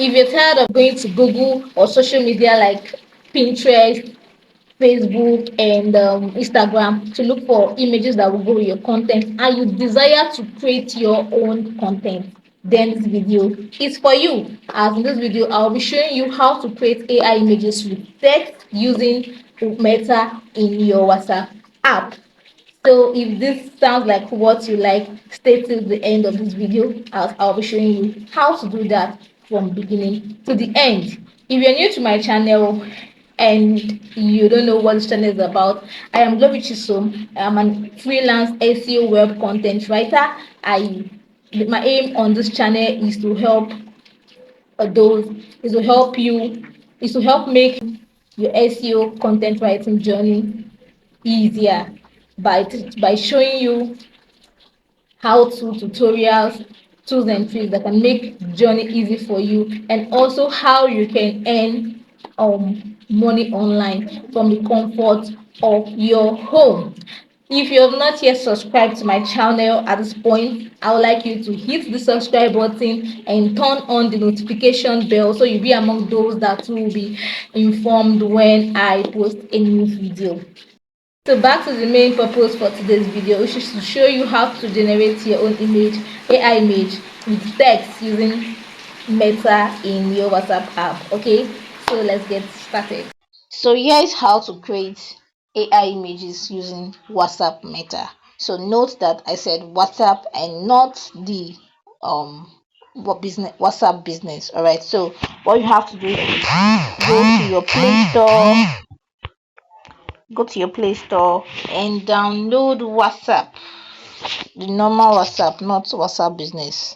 If you're tired of going to Google or social media like Pinterest, Facebook, and Instagram to look for images that will go with your content, and you desire to create your own content, then this video is for you. As in this video, I'll be showing you how to create AI images with text using Meta in your WhatsApp app. So if this sounds like what you like, stay till the end of this video as I'll be showing you how to do that from beginning to the end. If you're new to my channel and you don't know what this channel is about, I am Chisom. I'm a freelance SEO web content writer. My aim on this channel is to help those is to help you is to help make your SEO content writing journey easier by showing you how-to tutorials, tools and tricks that can make the journey easy for you, and also how you can earn money online from the comfort of your home. If you have not yet subscribed to my channel at this point, I would like you to hit the subscribe button and turn on the notification bell so you'll be among those that will be informed when I post a new video. So back to the main purpose for today's video, which is to show you how to generate your own image, AI image, with text using Meta in your WhatsApp app. Okay, so let's get started. So here is how to create AI images using WhatsApp Meta. So note that I said WhatsApp and not the WhatsApp business. All right. So what you have to do is go to your Play Store, and download WhatsApp, the normal WhatsApp, not WhatsApp business,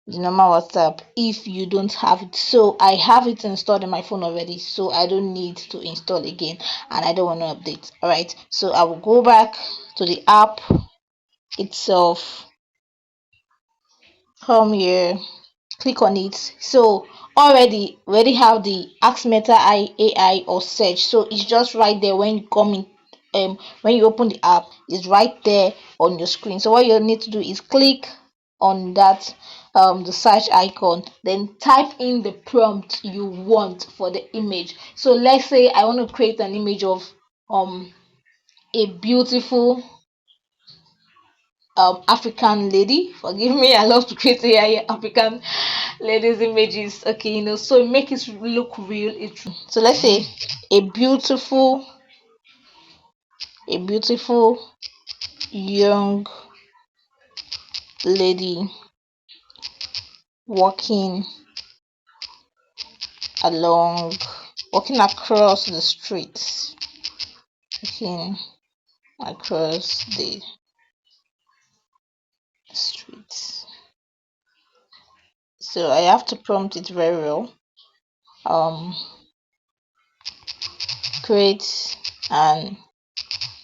the normal WhatsApp. If you don't have it, so I have it installed on my phone already, so I don't need to install again, and I don't want to update. All right, so I will go back to the app itself, come here, click on it. So already have the Ask Meta AI or search, so it's just right there when you come in. When you open the app, it's right there on your screen. So what you need to do is click on that the search icon, then type in the prompt you want for the image. So let's say I want to create an image of a beautiful African lady. Forgive me, I love to create African ladies images. Okay, so make it look real. So let's say a beautiful young lady walking along walking across the street, walking across the street. So I have to prompt it very well. Create an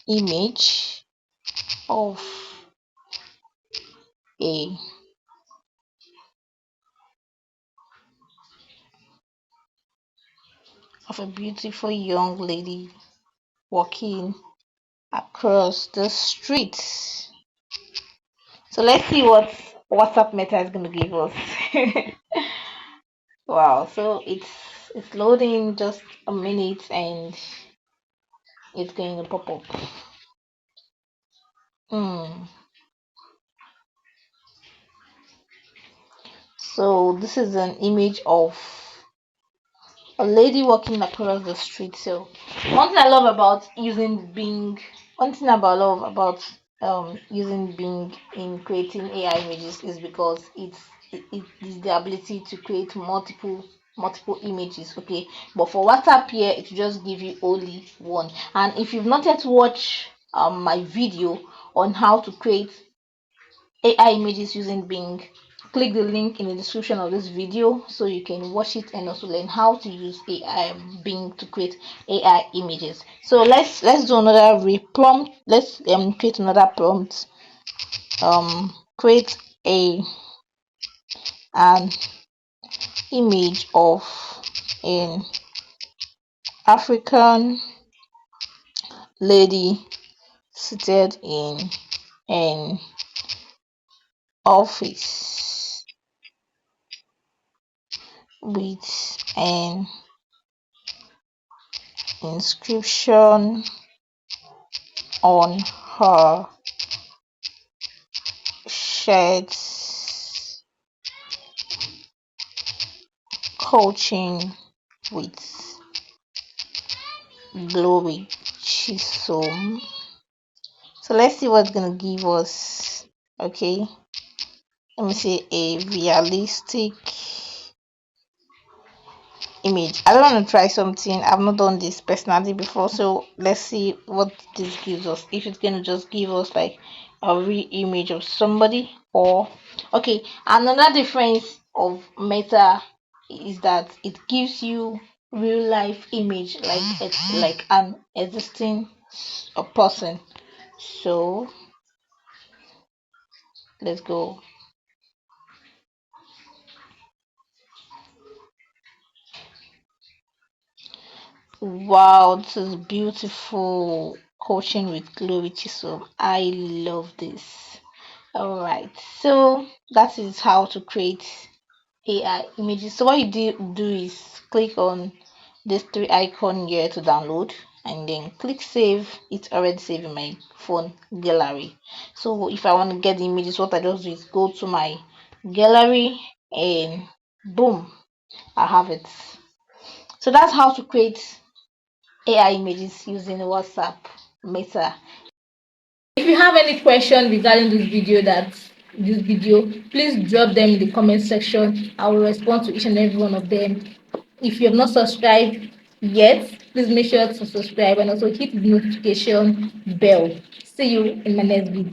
image of a beautiful young lady walking across the street. So let's see what WhatsApp Meta is going to give us. Wow, so it's loading, just a minute, and it's going to pop up. So this is an image of a lady walking across the street. So one thing I love about using Bing, one thing about love about using Bing in creating AI images is because it is the ability to create multiple images. Okay, but for WhatsApp here, it will just give you only one. And if you've not yet watched my video on how to create AI images using Bing, click the link in the description of this video so you can watch it and also learn how to use AI Bing to create AI images. So let's do another prompt. Let's create another prompt. Create an image of an African lady seated in an office. with an inscription on her shirt, coaching with glory Chisom. So let's see what's gonna give us. Okay, let me say a realistic image. I don't want to try something. I've not done this personally before, so let's see what this gives us. If it's gonna just give us like a real image of somebody, or okay. Another difference of Meta is that it gives you real life image, like it's like an existing a person. So let's go. Wow, this is beautiful. Coaching with Glory Chisom. I love this. All right, so that is how to create AI images. So what you do is click on this three icon here to download, and then click save. It's already saved in my phone gallery. So if I want to get the images, what I just do is go to my gallery and boom, I have it. So that's how to create AI images using WhatsApp Meta. If you have any question regarding this video, please drop them in the comment section. I will respond to each and every one of them. If you have not subscribed yet, please make sure to subscribe and also hit the notification bell. See you in my next video.